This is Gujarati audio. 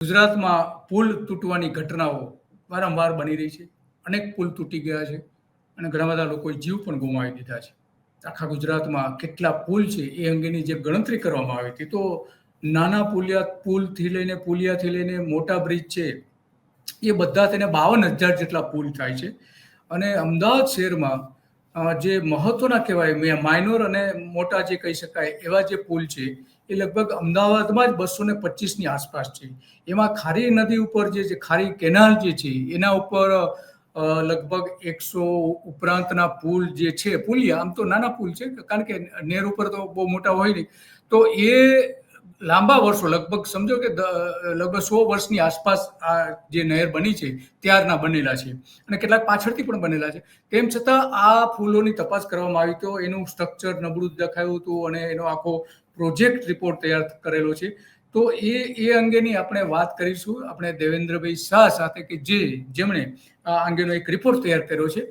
ગુજરાતમાં પુલ તૂટવાની ઘટનાઓ વારંવાર બની રહી છે. અનેક પુલ તૂટી ગયા છે અને ઘણા બધા લોકોએ જીવ પણ ગુમાવી દીધા છે. આખા ગુજરાતમાં કેટલા પુલ છે એ અંગેની જે ગણતરી કરવામાં આવી હતી, તો નાના પુલિયાથી લઈને મોટા બ્રિજ છે, એ બધા તેને 52,000 જેટલા પુલ થાય છે. અને અમદાવાદ શહેરમાં જે મહત્વના કહેવાય માઇનોર અને મોટા જે કહી શકાય એવા જે પુલ છે, એ લગભગ અમદાવાદમાં જ 225ની આસપાસ છે. એમાં ખારી નદી ઉપર જે ખારી કેનાલ જે છે એના ઉપર લગભગ 100 ઉપરાંતના પુલ જે છે, પુલિયા આમ તો નાના પુલ છે, કારણ કે નહેર ઉપર તો બહુ મોટા હોય નહીં, તો એ લાંબા વર્ષો લગભગ સમજો કે લગભગ 100 વર્ષની આસપાસ આ જે નહેર બની છે ત્યારના બનેલા છે, અને કેટલાક પાછળથી પણ બનેલા છે. તેમ છતાં આ પુલોની તપાસ કરવામાં આવી તો એનું સ્ટ્રક્ચર નબળું દેખાયું હતું અને એનો આખો પ્રોજેક્ટ રિપોર્ટ તૈયાર કરેલો છે. તો એ અંગેની આપણે વાત કરીશું આપણે દેવેન્દ્રભાઈ શાહ સાથે, કે જેમણે આ અંગેનો એક રિપોર્ટ તૈયાર કર્યો છે.